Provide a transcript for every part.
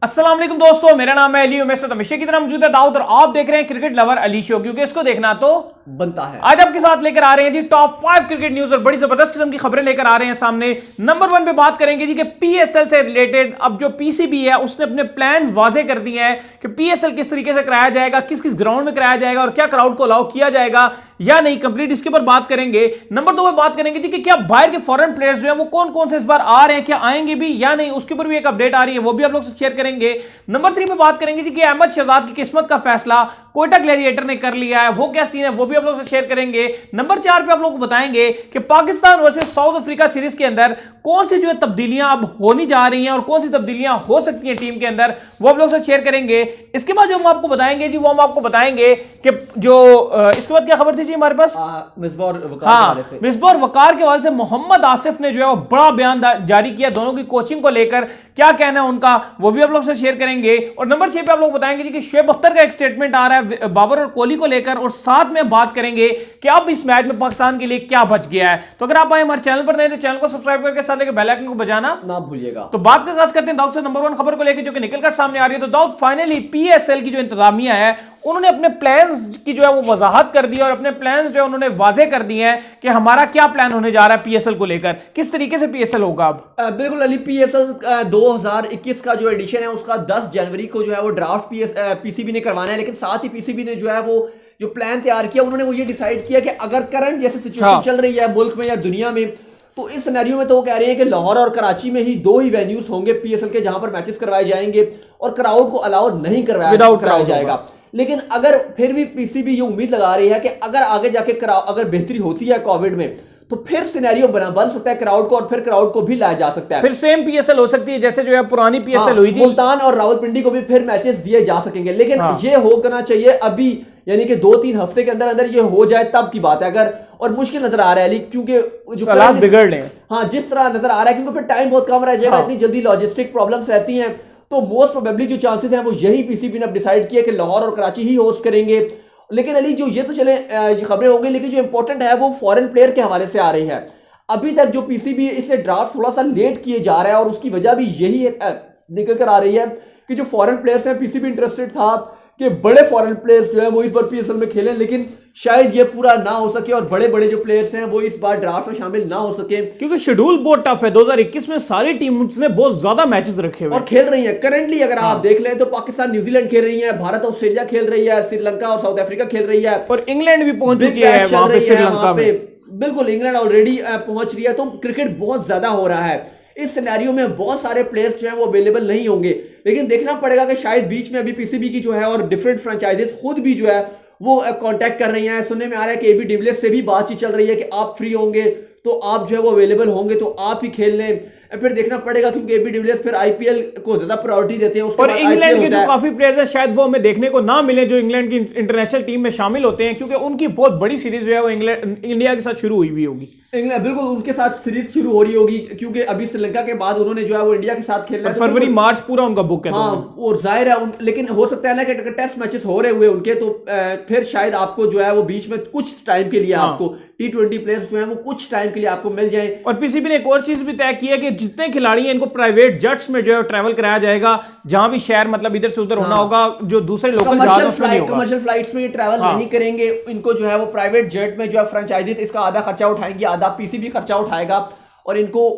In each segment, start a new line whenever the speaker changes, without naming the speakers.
अस्सलाम वालेकुम दोस्तों, मेरा नाम है अली। मेरे साथ हमेशा की तरह मौजूद है दाऊद और आप देख रहे हैं क्रिकेट लवर अली शो, क्योंकि इसको देखना तो
बनता है।
आज आपके साथ लेकर आ रहे हैं जी टॉप 5 क्रिकेट न्यूज और बड़ी जबरदस्त किस्म की खबरें लेकर आ रहे हैं सामने। नंबर 1 पे बात करेंगे जी कि पीएसएल से रिलेटेड अब जो पीसीबी है उसने अपने प्लान्स वाजे कर दिए हैं कि पीएसएल किस तरीके से कराया जाएगा, किस किस ग्राउंड में कराया जाएगा और क्या क्राउड को अलाउ किया जाएगा या नहीं कंप्लीट, इसके ऊपर बात करेंगे। नंबर 2 पे बात करेंगे जी कि क्या बाहर के फॉरेन प्लेयर्स जो है वो कौन कौन से इस बार आ रहे हैं, क्या आएंगे भी या नहीं, उसके ऊपर भी एक अपडेट आ रही है, वो भी आप लोग से शेयर करेंगे। नंबर 3 पे बात करेंगे जी कि अहमद शहजाद की किस्मत का फैसला कोयटा ग्लैडिएटर ने कर लिया है, वो क्या सीन है वो भी आप लोग से शेयर करेंगे। नंबर 4 पे आप लोग को बताएंगे कि Pakistan versus south Africa series के अंदर कौन सी जो है तब्दीलियां अब होनी जा रही हैं और कौन सी तब्दीलियां हो सकती हैं टीम के अंदर, वो आप लोग से शेयर करेंगे। इसके बाद जो हम आपको बताएंगे जी वो हम आपको बताएंगे कि जो इसके बाद क्या खबर थी जी हमारे पास,
मिसबाह और वकार से
मिसबाह और वकार के हवाले से मोहम्मद आसिफ ने जो है वो बड़ा बयान जारी किया दोनों की कोचिंग को लेकर, क्या कहना है उनका वो भी आप लोग से शेयर करेंगे। और नंबर 6 पे आप लोग बताएंगे जी कि शुएब अख्तर का एक स्टेटमेंट आ रहा है बाबर और कोहली को लेकर, और साथ में बात करेंगे कि अब इस मैच में पाकिस्तान के लिए क्या बच गया है। तो अगर आप आए हमारे चैनल पर नए तो चैनल को सब्सक्राइब करके साथ लेकर बेल आइकन को बजाना
ना भूलिएगा।
तो बात का आगाज करते हैं दाऊद से नंबर 1 खबर को लेकर जो कि निकलकर सामने आ रही है। तो दाऊद फाइनली पीएसएल की जो इंतजामिया है उन्होंने अपने प्लान्स की जो है वो वजाहत कर दी और अपने प्लान्स जो है उन्होंने वाजे कर दिए हैं कि हमारा क्या प्लान होने जा रहा है पीएसएल को लेकर, किस तरीके से पीएसएल होगा अब।
बिल्कुल अली, पीएसएल 2021 का जो एडिशन है उसका 10 जनवरी को जो है वो ड्राफ्ट पीसीबी ने करवाना है, लेकिन साथ ही पीसीबी ने जो है वो जो प्लान तैयार किया उन्होंने वो ये डिसाइड किया कि अगर करंट जैसे सिचुएशन चल रही है मुल्क में या दुनिया में, तो इस सिनेरियो में तो वो कह रहे हैं कि लाहौर और कराची में ही 2 ही वेन्यूज होंगे पीएसएल के जहां पर मैचेस करवाए जाएंगे और क्राउड को अलाउ नहीं कराया जाएगा। लेकिन अगर फिर भी पीसीबी ये उम्मीद लगा रही है कि अगर आगे जाके अगर बेहतरी होती है कोविड में तो फिर सिनेरियो बन सकता है क्राउड को, और फिर क्राउड को भी लाया जा सकता है,
फिर सेम पीएसएल हो सकती है जैसे जो है पुरानी पीएसएल हुई थी।
मुल्तान और रावलपिंडी को भी फिर मैचेस दिए जा सकेंगे, लेकिन ये होना चाहिए अभी, यानी कि 2-3 हफ्ते के अंदर अंदर ये हो जाए तब की बात है। अगर और मुश्किल नजर आ रहा है क्योंकि जो
हालात बिगड़ रहे हैं,
हाँ जिस तरह नजर आ रहा है, क्योंकि फिर टाइम बहुत कम रह जाएगा, इतनी जल्दी लॉजिस्टिक प्रॉब्लम्स रहती हैं, तो मोस्ट प्रोबेबली जो चांसेस हैं वो यही पीसीबी ने डिसाइड किया कि लाहौर और कराची ही होस्ट करेंगे। लेकिन अली जो ये तो चले खबरें हो गई, लेकिन जो इंपॉर्टेंट है वो फॉरेन प्लेयर के हवाले से आ रही है। अभी तक जो पीसीबी इसलिए ड्राफ्ट थोड़ा सा लेट किए जा रहा है और उसकी वजह भी यही निकल कर आ रही है कि जो फॉरेन प्लेयर्स हैं, पीसीबी इंटरेस्टेड था कि बड़े फॉरेन प्लेयर्स जो है वो इस बार पीएसएल में खेलें, लेकिन शायद ये पूरा ना हो सके और बड़े बड़े जो प्लेयर्स हैं वो इस बार ड्राफ्ट में शामिल ना हो सके,
क्योंकि शेड्यूल बहुत टफ है। 2021 में सारी टीम्स ने बहुत ज्यादा मैचेस रखे हुए
और खेल रही हैं करंटली। अगर आप देख लें तो पाकिस्तान न्यूजीलैंड खेल रही है, भारत ऑस्ट्रेलिया खेल रही है, श्रीलंका और साउथ अफ्रीका खेल रही है,
और इंग्लैंड भी पहुंच चुकी है वहां पे श्रीलंका में।
बिल्कुल इंग्लैंड ऑलरेडी पहुंच रही है, तो क्रिकेट बहुत ज्यादा हो रहा है। इस सिनेरियो में बहुत सारे प्लेयर्स जो हैं वो अवेलेबल नहीं होंगे, लेकिन देखना पड़ेगा कि शायद बीच में अभी पीसीबी की जो है और डिफरेंट फ्रेंचाइजीज खुद भी जो है वो कांटेक्ट कर रही हैं। सुनने में आ रहा है कि एबी डिविलियर्स से भी बातचीत चल रही है कि आप फ्री होंगे तो आप जो है वो अवेलेबल होंगे तो आप ही खेल लें। फिर देखना पड़ेगा क्योंकि एबी डिविलियर्स फिर आईपीएल को ज्यादा प्रायोरिटी देते हैं,
और इंग्लैंड के जो काफी प्लेयर्स हैं शायद वो हमें देखने को ना मिले जो इंग्लैंड की इंटरनेशनल टीम में शामिल होते हैं, क्योंकि उनकी बहुत बड़ी सीरीज जो है वो इंडिया के साथ शुरू हुई हुई होगी।
इंग्लैंड बिल्कुल उनके साथ सीरीज शुरू हो रही होगी, क्योंकि अभी श्रीलंका के बाद उन्होंने जो है वो इंडिया के साथ खेलना है,
फरवरी मार्च पूरा उनका बुक है।
हाँ और जाहिर है लेकिन हो सकता है ना कि टेस्ट मैचेस हो रहे हुए उनके, तो फिर शायद आपको जो है वो बीच में कुछ टाइम के लिए आपको T20 प्लेयर्स जो है वो कुछ टाइम के लिए आपको मिल जाए।
और पीसीबी ने एक और चीज भी तय की है कि जितने खिलाड़ी हैं इनको प्राइवेट जेट्स में जो है ट्रैवल कराया जाएगा, जहां भी शहर मतलब इधर से उधर होना होगा, जो दूसरे लोकल जहाजों में नहीं होगा।
कमर्शियल फ्लाइट्स में ये ट्रैवल नहीं करेंगे, इनको जो है वो प्राइवेट जेट में जो है फ्रेंचाइजीज इसका आधा खर्चा उठाएंगी, आधा पीसीबी खर्चा उठाएगा, और इनको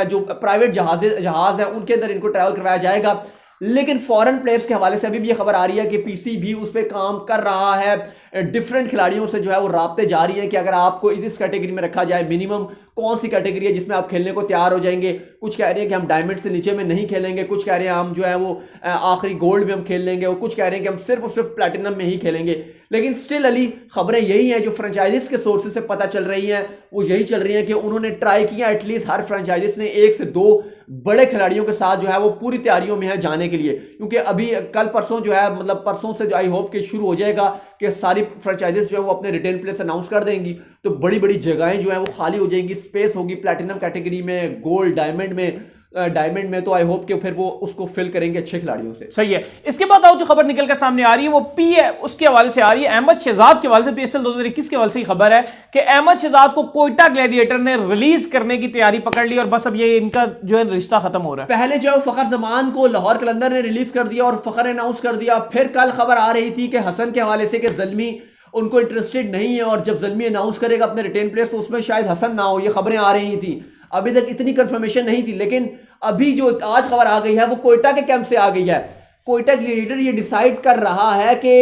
जो प्राइवेट जहाज है उनके अंदर इनको ट्रैवल करवाया जाएगा। लेकिन फॉरेन प्लेयर्स के हवाले से अभी भी ये खबर आ रही है कि पीसीबी उस पर काम कर रहा है, डिफरेंट खिलाड़ियों से जो है वो राब्ते जारी हैं कि अगर आपको इस कैटेगरी में रखा जाए, मिनिमम कौन सी कैटेगरी है जिसमें आप खेलने को तैयार हो जाएंगे। कुछ कह रहे हैं कि हम डायमंड से नीचे में नहीं खेलेंगे, कुछ कह रहे हैं हम जो है वो आखिरी गोल्ड में हम खेल लेंगे, और कुछ कह रहे हैं कि हम सिर्फ और सिर्फ प्लैटिनम में ही खेलेंगे। लेकिन स्टिल अली खबरें यही हैं जो फ्रेंचाइजीज के सोर्सेज से पता चल रही हैं वो यही चल रही हैं कि उन्होंने ट्राई किया, एटलीस्ट हर फ्रेंचाइजीज ने 1 से 2 बड़े खिलाड़ियों के साथ जो है वो पूरी तैयारियों में है जाने के लिए, क्योंकि अभी कल परसों जो है मतलब परसों से जो आई होप कि शुरू हो जाएगा कि सारी फ्रेंचाइजीज जो है वो अपने रिटेल प्लेयर्स अनाउंस कर देंगी, तो बड़ी बड़ी जगहें जो है वो खाली हो जाएंगी, स्पेस होगी प्लैटिनम कैटेगरी में, गोल्ड, डायमंड में। डायमंड में, तो आई होप कि फिर वो उसको फिल करेंगे अच्छे खिलाड़ियों से।
सही है। इसके बाद आओ जो खबर निकल कर सामने आ रही है वो पी है उसके हवाले से आ रही है, अहमद शहजाद के हवाले से। पीएसएल 2021 के हवाले से खबर है कि अहमद शहजाद को कोयटा ग्लैडिएटर ने रिलीज करने की तैयारी पकड़ ली और बस अब ये इनका जो है रिश्ता खत्म हो रहा है।
पहले जो फखर जमान को लाहौर कलंदर ने रिलीज कर दिया और फखर ने अनाउंस कर दिया, फिर कल खबर आ रही थी कि हसन के हवाले से कि ज़ल्मी उनको इंटरेस्टेड नहीं है और जब ज़ल्मी अनाउंस करेगा अपने रिटेन प्लेयर्स तो उसमें शायद हसन ना हो, ये खबरें आ रही थी। अभी तक इतनी कंफर्मेशन नहीं थी, लेकिन अभी जो आज खबर आ गई है वो कोयटा के कैंप से आ गई है। कोयटा ग्लैडिएटर ये डिसाइड कर रहा है कि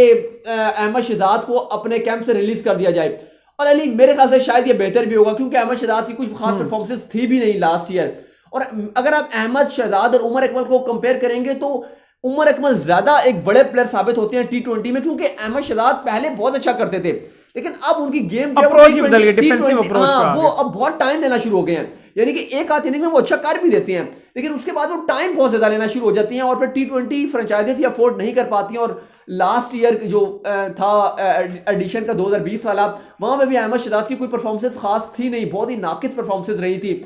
अहमद शहजाद को अपने कैंप से रिलीज कर दिया जाए। और अली मेरे ख्याल से शायद ये बेहतर भी होगा क्योंकि अहमद शहजाद की कुछ खास परफॉर्मेंसेस थी भी नहीं लास्ट ईयर। और अगर आप अहमद शहजाद और उमर अकमल को कंपेयर करेंगे तो उमर अकमल ज्यादा एक बड़े प्लेयर साबित होते हैं T20 में, क्योंकि अहमद शहजाद पहले बहुत अच्छा करते थे लेकिन अब उनकी गेम
अप्रोच बदल गई, डिफेंसिव अप्रोच
वो अब बहुत टाइम लेना शुरू हो गए हैं। यानी कि एक आध इनिंग में वो अच्छा कर भी देते हैं लेकिन उसके बाद वो टाइम बहुत ज्यादा लेना शुरू हो जाती हैं और फिर T20 फ्रेंचाइजेस ही अफोर्ड नहीं कर पाती हैं। और लास्ट ईयर जो था एडिशन का 2020 वाला, वहां पे भी अहमद शहजाद की कोई परफॉर्मेंसेस खास थी नहीं, बहुत ही नाकिस परफॉर्मेंसेस रही थी।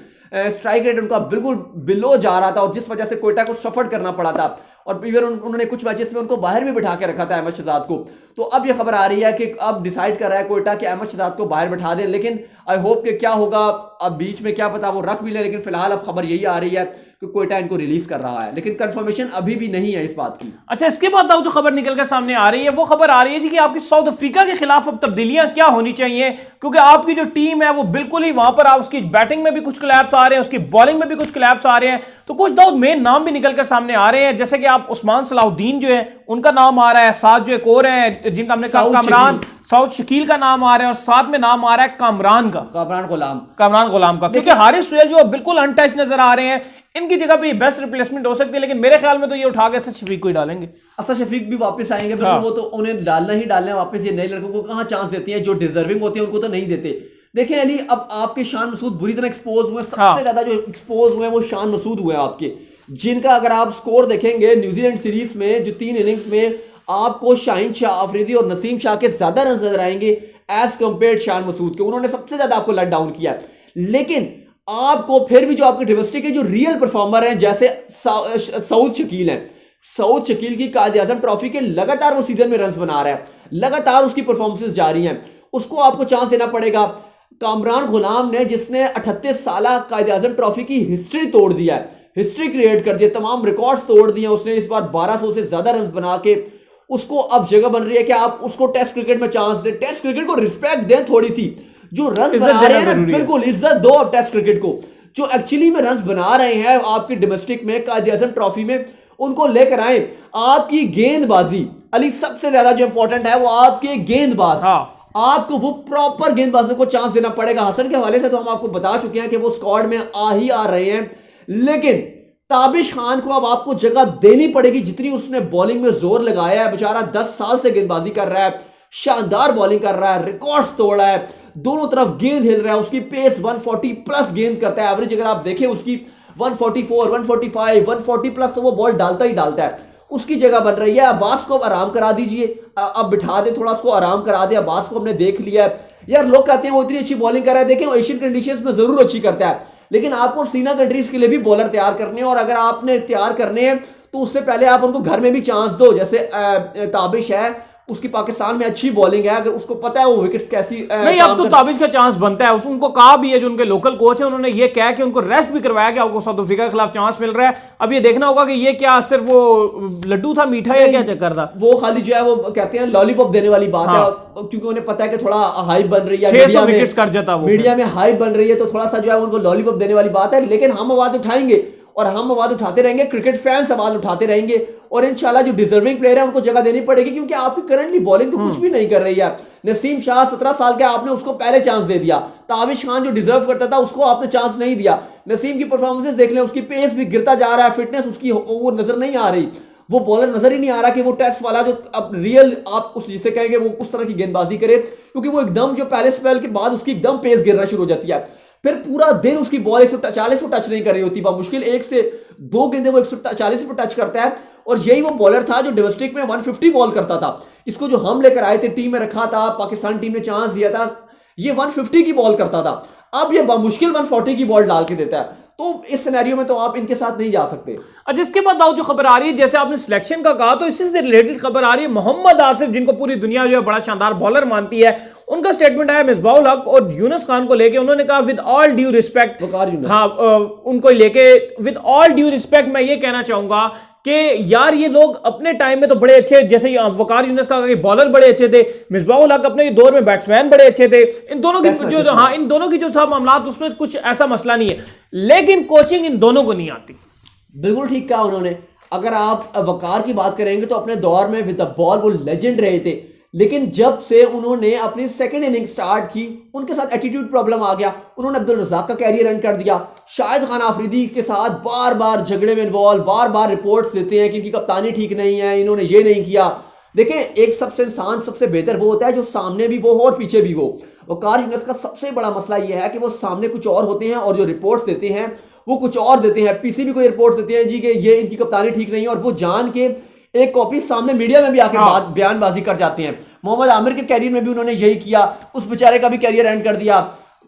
स्ट्राइक रेट उनका बिल्कुल बिलो जा रहा था और जिस वजह से कोयटा को सफर करना पड़ा था और इवन उन्होंने कुछ मैचेस में उनको बाहर भी बिठा के रखा था अहमद शहजाद को। तो अब ये खबर आ रही है कि अब डिसाइड कर रहा है कोयटा कि अहमद शहजाद को बाहर बिठा दे, लेकिन आई होप कि क्या होगा अब बीच में क्या पता वो रख भी ले, लेकिन फिलहाल अब खबर यही आ रही है कि कोयटा इनको रिलीज कर रहा है, लेकिन कंफर्मेशन अभी भी नहीं है इस बात की।
अच्छा, इसके बाद जो खबर निकल कर सामने आ रही है वो खबर आ रही है जी कि आपकी साउथ अफ्रीका के खिलाफ अब तब्दीलियां क्या होनी चाहिए, क्योंकि आपकी जो टीम है वो बिल्कुल ही वहां पर उसकी बैटिंग में भी कुछ क्लैप्स आ रहे हैं, उसकी बॉलिंग में भी कुछ क्लैप्स आ रहे हैं। तो कुछ दाऊद मेन नाम भी निकल कर सामने आ रहे हैं, जैसे कि आप उस्मान सलाहुद्दीन जो है उनका नाम आ रहा है, साथ जो एक और है जिनका हमने कहा कामरान साउथ शकील का नाम आ रहा है और साथ में नाम आ रहा है कामरान गुलाम का, क्योंकि हारिस सुहेल जो बिल्कुल अनटच नजर आ रहे हैं। इनकी जगह पे बेस्ट रिप्लेसमेंट हो सकती है, लेकिन मेरे ख्याल में तो ये उठा के असद शफीक को ही डालेंगे।
असद शफीक भी वापस आएंगे, वो तो उन्हें डालना ही डालना है वापस। ये नए लड़कों को कहां चांस देती हैं, जो डिजर्विंग होते हैं उनको तो नहीं देते। देखें अली, अब आपके शान मसूद बुरी तरह एक्सपोज हुए, सबसे ज्यादा जो एक्सपोज हुए वो शान मसूद हुए आपके, जिनका अगर आप स्कोर देखेंगे न्यूजीलैंड सीरीज में जो 3 इनिंग्स में आपको शाहीन शाह अफरीदी और नसीम शाह के ज्यादा रन नजर आएंगे एज कंपेयर्ड शान मसूद के। उन्होंने सबसे ज्यादा आपको लेट डाउन किया, लेकिन आपको फिर भी जो आपके डोमेस्टिक के जो रियल परफॉर्मर हैं जैसे सऊद शकील हैं, सऊद शकील की कायद-ए-आज़म ट्रॉफी के लगातार वो सीजन में रन बना रहा है, लगातार उसकी परफॉर्मेंसेस जारी हैं, उसको आपको चांस देना पड़ेगा। कामरान गुलाम ने जिसने 38 साल कायद-ए-आज़म ट्रॉफी की हिस्ट्री तोड़ दिया है, हिस्ट्री क्रिएट कर दिया, तमाम रिकॉर्ड्स तोड़ दिए उसने, इस बार 1200 से ज्यादा रन बना के उसको अब जगह बन रही है कि आप उसको टेस्ट क्रिकेट में चांस दें, टेस्ट क्रिकेट को रिस्पेक्ट दें थोड़ी सी। जो रन बना रहे हैं बिल्कुल इज्जत दो टेस्ट क्रिकेट को, जो एक्चुअली में रन बना रहे हैं आपकी डोमेस्टिक में कायद-ए-आज़म ट्रॉफी में, उनको लेकर आए। आपकी गेंदबाजी अली सबसे ज्यादा जो इंपॉर्टेंट है वो आपके गेंदबाज, आपको वो प्रॉपर गेंदबाजों को चांस देना पड़ेगा। हसन के हवाले से तो हम आपको बता चुके हैं कि वो स्क्वाड में आ रहे हैं, लेकिन ताबिश खान को अब आपको जगह देनी पड़ेगी। जितनी उसने बॉलिंग में जोर लगाया है, बेचारा 10 साल से गेंदबाजी कर रहा है, शानदार बॉलिंग कर रहा है, रिकॉर्ड्स तोड़ा है, दोनों तरफ गेंद हिल रहा है, उसकी पेस 140 प्लस गेंद करता है, एवरेज अगर आप देखें उसकी 144, 145, 140 प्लस तो वो बॉल डालता ही डालता है। उसकी जगह बन रही है। अब्बास को अब आराम करा दीजिए, अब बिठा दे थोड़ा, उसको आराम करा दे। अब्बास को हमने देख लिया है यार, लोग कहते हैं वो इतनी अच्छी बॉलिंग कर रहा है, देखें वो एशियन कंडीशंस में जरूर अच्छी करता है, लेकिन आपको सीना कंट्रीज के लिए भी बॉलर तैयार करने हैं, और अगर आपने तैयार करने हैं तो उससे पहले आप उनको घर में भी चांस दो। जैसे ताबिश है, उसकी पाकिस्तान में अच्छी बॉलिंग है, अगर उसको पता है वो विकेट कैसी
नहीं, अब तो ताबिश का चांस बनता है। उनको कहा भी है, जो उनके लोकल कोच है उन्होंने ये कहा कि उनको रेस्ट भी करवाया गया, उनको साउथ अफ्रीका के खिलाफ चांस मिल रहा है। अब ये देखना होगा कि ये क्या सिर्फ वो लड्डू था, मीठा या क्या चक्कर था।
वो खाली जो है वो कहते हैं लॉलीपॉप देने वाली बात है, क्योंकि उन्हें पता है कि थोड़ा हाइप बन रही है,
600 विकेट्स कर जाता वो,
मीडिया में हाइप बन रही है, तो थोड़ा सा जो है उनको लॉलीपॉप देने वाली बात है। लेकिन हम आवाज उठाएंगे और हम आवाज उठाते रहेंगे, क्रिकेट फैंस आवाज उठाते रहेंगे, और इंशाल्लाह जो डिजर्विंग प्लेयर है उनको जगह देनी पड़ेगी, क्योंकि आपकी करंटली बॉलिंग तो कुछ भी नहीं कर रही है। नसीम शाह 17 साल का, आपने उसको पहले चांस दे दिया। ताबिश खान जो डिजर्व करता था उसको आपने चांस नहीं दिया। नसीम की परफॉर्मेंसेस देख लें, उसकी पेस भी गिरता जा रहा है, फिटनेस उसकी वो नजर नहीं आ रही, वो बॉलर नजर ही नहीं आ रहा कि वो टेस्ट वाला जो अब रियल आप उस जिसे कहेंगे वो उस तरह की गेंदबाजी करे, क्योंकि वो एकदम जो पहले स्पेल के बाद उसकी एकदम पेस गिरना शुरू हो जाती है, फिर पूरा दिन उसकी बॉल 140 पर टच नहीं कर रही होती, मुश्किल 1 से 2 गेंदें वो 140 पर टच करता है। और यही वो बॉलर था जो डोमेस्टिक में 150 बॉल करता था। इसको जो हम लेकर आए थे, टीम में रखा था, पाकिस्तान टीम ने चांस दिया था, ये 150 की बॉल करता था, अब ये मुश्किल 140 की बॉल डाल के देता है। तो इस सिनेरियो में तो आप इनके साथ नहीं जा सकते।
अच्छा, इसके बाद दाऊद जो खबर आ रही है, जैसे आपने सिलेक्शन का कहा, तो इसी से रिलेटेड खबर आ रही है मोहम्मद आसिफ, जिनको पूरी दुनिया जो है बड़ा शानदार बॉलर मानती है, उनका स्टेटमेंट आया मिसबाहुल हक और यूनुस खान को लेके। उन्होंने कहा विद ऑल ड्यू रिस्पेक्ट, हाँ उनको लेके विद ऑल ड्यू रिस्पेक्ट मैं ये कहना चाहूंगा कि यार ये लोग अपने टाइम में तो बड़े अच्छे, जैसे वकार यूनुस का बॉलर बड़े अच्छे थे, मिसबाहुल हक अपने दौर में बैट्समैन बड़े अच्छे थे, इन दोनों की जो हाँ इन दोनों की जो था मामला, उसमें कुछ ऐसा मसला नहीं है, लेकिन कोचिंग इन दोनों को नहीं आती।
बिल्कुल ठीक कहा उन्होंने। अगर आप वकार की बात करेंगे तो अपने दौर में विद द बॉल वो लेजेंड रहे थे, लेकिन जब से उन्होंने अपनी सेकंड इनिंग स्टार्ट की उनके साथ एटीट्यूड प्रॉब्लम आ गया। उन्होंने अब्दुल रज़ाक का कैरियर एंड कर दिया, शाहिद खान आफरीदी के साथ बार बार झगड़े में इन्वॉल्व, बार बार रिपोर्ट्स देते हैं कि इनकी कप्तानी ठीक नहीं है, इन्होंने ये नहीं किया। देखें, एक सबसे इंसान सबसे बेहतर वो होता है जो सामने भी वो हो और पीछे भी हो। वकार यूनुस का सबसे बड़ा मसला यह है कि वो सामने कुछ और होते हैं और जो रिपोर्ट्स देते हैं वो कुछ और देते हैं। पीसीबी को रिपोर्ट्स देते हैं जी कि ये इनकी कप्तानी ठीक नहीं है, और वो जान के एक कॉपी सामने मीडिया में भी आके बयानबाजी कर जाते हैं। मोहम्मद आमिर के कैरियर में भी उन्होंने यही किया, उस बेचारे का भी कैरियर एंड कर दिया।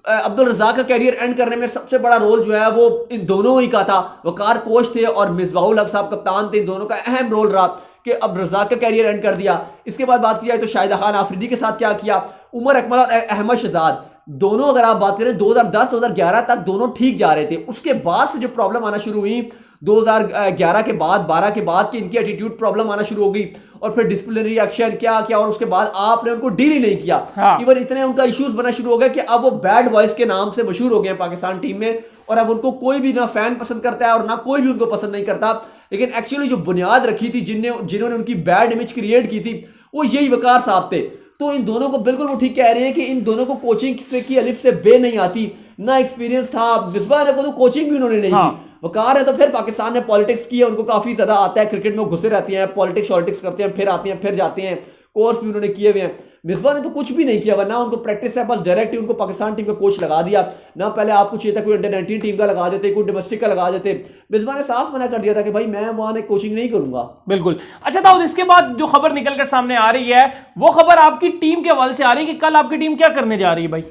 अब्दुल रज़ाक का कैरियर एंड करने में सबसे बड़ा रोल जो है वो इन दोनों ही का था। वकार कोच थे और मिसबाहुल हक साहब कप्तान थे, इन दोनों का अहम रोल रहा कि अब रज़ाक का कैरियर एंड कर दिया। इसके बाद बात की जाए तो शाहिद खान आफरीदी के साथ क्या किया, उमर अकमल और अहमद शहजाद, दोनों अगर आप बात करें 2010-2011 तक दोनों ठीक जा रहे थे। उसके बाद से जो प्रॉब्लम आना शुरू हुई 2011 के बाद 12 के बाद कि इनकी एटीट्यूड प्रॉब्लम आना शुरू हो गई, और फिर डिसिप्लिनरी एक्शन क्या क्या, और उसके बाद आपने उनको डील ही नहीं किया। हाँ। इवन इतने उनका इश्यूज बना शुरू हो गया कि अब वो बैड वॉइस के नाम से मशहूर हो गए पाकिस्तान टीम में, और अब उनको कोई भी ना फैन पसंद करता है और ना कोई भी उनको पसंद नहीं करता। लेकिन एक्चुअली जो बुनियाद रखी थी, जिन्होंने उनकी बैड इमेज क्रिएट की थी, वो यही वकार साहब थे। तो इन दोनों को बिल्कुल वो ठीक कह रहे हैं कि इन दोनों को कोचिंग से की अलिफ से बे नहीं आती, ना एक्सपीरियंस था। मिसबाह को तो कोचिंग भी उन्होंने नहीं की। वकार है तो फिर पाकिस्तान ने पॉलिटिक्स की है, उनको काफी ज्यादा आता है, क्रिकेट में घुसे रहते हैं, पॉलिटिक्स करते हैं, फिर आते हैं, फिर जाते हैं, कोर्स भी उन्होंने किए हुए हैं। मिसबाह ने तो कुछ भी नहीं किया, वरना उनको प्रैक्टिस है, बस डायरेक्ट उनको पाकिस्तान टीम का कोच लगा दिया ना। पहले आपको चाहिए था कोई अंडर-19 टीम का लगा देते, कोई डोमेस्टिक का लगा देते। मिसबाह ने साफ मना कर दिया था कि भाई मैं वहां कोचिंग नहीं करूंगा।
बिल्कुल। अच्छा दाऊद, इसके बाद जो खबर निकलकर सामने आ रही है वो खबर आपकी टीम के हवाले से आ रही है कि कल आपकी टीम क्या करने जा रही है भाई?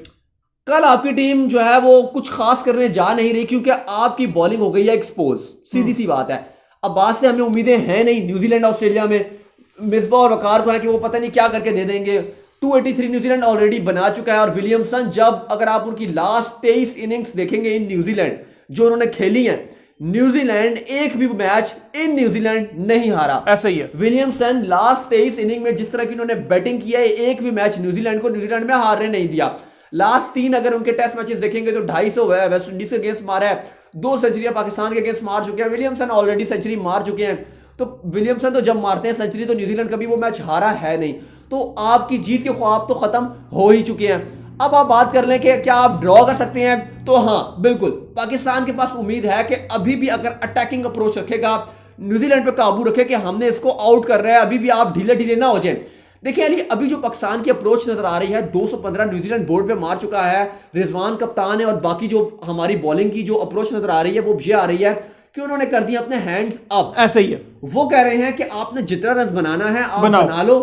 कल आपकी टीम जो है वो कुछ खास करने जा नहीं रही, क्योंकि आपकी बॉलिंग हो गई है एक्सपोज। सीधी सी बात है, अब बात से हमें उम्मीदें हैं नहीं। न्यूजीलैंड ऑस्ट्रेलिया में मिसबाह और वकार को है कि वो पता नहीं क्या करके दे देंगे। 283 न्यूजीलैंड ऑलरेडी बना चुका है, और विलियमसन जब अगर आप उनकी लास्ट 23 इनिंग्स देखेंगे इन न्यूजीलैंड जो उन्होंने खेली है, न्यूजीलैंड एक भी मैच इन न्यूजीलैंड नहीं हारा।
ऐसा ही है।
विलियमसन लास्ट 23 इनिंग में जिस तरह की उन्होंने बैटिंग किया है, एक भी मैच न्यूजीलैंड में हारने नहीं दिया। लास्ट 3 अगर उनके टेस्ट मैचेस देखेंगे तो 250 है, वेस्ट इंडीज के अगेंस्ट मारा है, 2 सेंचुरियां पाकिस्तान के अगेंस्ट मार चुके हैं। विलियमसन ऑलरेडी सेंचुरी मार चुके हैं। तो विलियमसन तो जब मारते हैं सेंचुरी तो न्यूजीलैंड कभी वो मैच हारा है नहीं। तो आपकी जीत के ख्वाब तो खत्म हो ही चुके हैं। अब आप बात कर लें कि क्या आप ड्रॉ कर सकते हैं, तो हाँ बिल्कुल, पाकिस्तान के पास उम्मीद है कि अभी भी अगर अटैकिंग अप्रोच रखेगा, न्यूजीलैंड पे काबू रखे कि हमने इसको आउट कर रहे हैं, अभी भी आप ढीले ना हो जाए। देखिए अली, अभी जो पाकिस्तान की अप्रोच नजर आ रही है, 215 न्यूजीलैंड बोर्ड पे मार चुका है, रिजवान कप्तान है, और बाकी जो हमारी बॉलिंग की जो अप्रोच नजर आ रही है वो ये आ रही है कि उन्होंने कर दिया अपने हैंड्स अप।
ऐसा ही है।
वो कह रहे हैं कि आपने जितना रन बनाना है आप बना लो,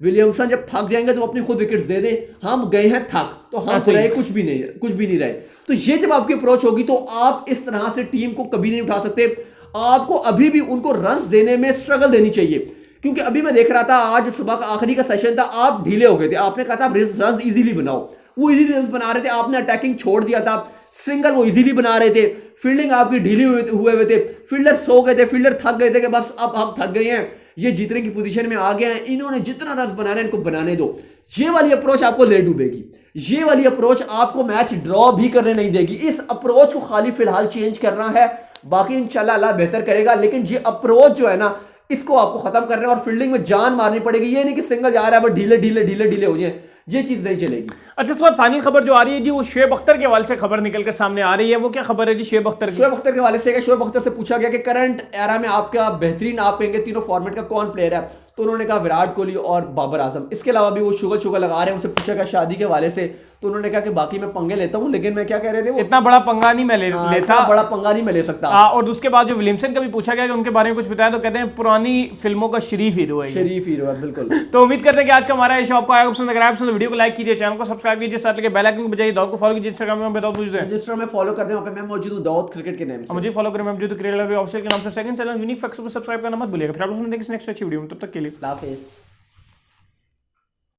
विलियमसन जब थक जाएंगे तो अपनी खुद विकेट दे दे, हम गए हैं थक, तो हम रहे कुछ भी नहीं रहे। तो ये जब आपकी अप्रोच होगी तो आप इस तरह से टीम को कभी नहीं उठा सकते। आपको अभी भी उनको रन देने में स्ट्रगल देनी चाहिए, क्योंकि अभी मैं देख रहा था आज सुबह का आखिरी का सेशन था, आप ढीले हो गए थे। आपने कहा था आप रन इजीली बनाओ, वो इजीली रन बना रहे थे, आपने अटैकिंग छोड़ दिया था, सिंगल वो इजीली बना रहे थे, फील्डिंग आपकी ढीली हुए थे, फील्डर सो गए थे, फील्डर थक गए थे कि बस अब हम थक गए हैं, ये जीतने की पोजीशन में आ गए हैं, इन्होंने जितना रन बनाना है इनको बनाने दो। ये वाली अप्रोच आपको ले डूबेगी, ये वाली अप्रोच आपको मैच ड्रॉ भी करने नहीं देगी। इस अप्रोच को खाली फिलहाल चेंज करना है, बाकी इंशाल्लाह अल्लाह बेहतर करेगा। लेकिन ये अप्रोच जो है ना, इसको आपको खत्म करना है और फील्डिंग में जान मारनी पड़ेगी। ये नहीं कि सिंगल जा रहा है बस ढीले हो जाए, ये चीज नहीं चलेगी।
अच्छा, इसके बाद फाइनल खबर जो आ रही है जी, वो शुएब अख्तर के हवाले से खबर निकलकर सामने आ रही है। वो क्या खबर है जी शुएब अख्तर की?
शुएब अख्तर के हवाले से शुएब अख्तर से पूछा गया कि करंट एरा में आपका बेहतरीन आप कहेंगे तीनों फॉर्मेट का कौन प्लेयर है, तो उन्होंने कहा विराट कोहली और बाबर आजम। इसके अलावा भी वो शुगर लगा रहे हैं। उनसे पूछा गया शादी के हवाले से, तो उन्होंने कहा कि बाकी मैं पंगे लेता हूँ, लेकिन मैं क्या कह रहे थे वो
इतना बड़ा पंगा नहीं मैं लेता,
इतना बड़ा पंगा नहीं मैं ले सकता।
और उसके बाद जो विलियमसन का भी पूछा गया कि उनके बारे में कुछ बताया, तो कहते हैं पुरानी फिल्मों का शरीफ हीरो है ये।
शरीफ हीरो है, बिल्कुल।
तो उम्मीद करते हैं कि आज का हमारा शो आपको आएगा पसंद। अगर आप पसंद वीडियो को लाइक कीजिए, चैनल को सब्सक्राइब कीजिए, साथ लगे बेल आइकन को बजाइए, दौड़ को फॉलो कीजिए इंस्टाग्राम में बताओ पूछ दे
रजिस्टर में फॉलो कर दें, वहाँ पे मैं मौजूद हूँ दाऊद क्रिकेट के नाम से।
मुझे फॉलो करें, मैं मौजूद क्रिकेट ऑफिशियल के नाम से। सेकंड चैनल यूनिक फैक्ट्स को सब्सक्राइब करना मत भूलिएगा। फिर आप उसमें देखिए नेक्स्ट अच्छी वीडियो में, तब तक के लिए
अल्लाह हाफिज़।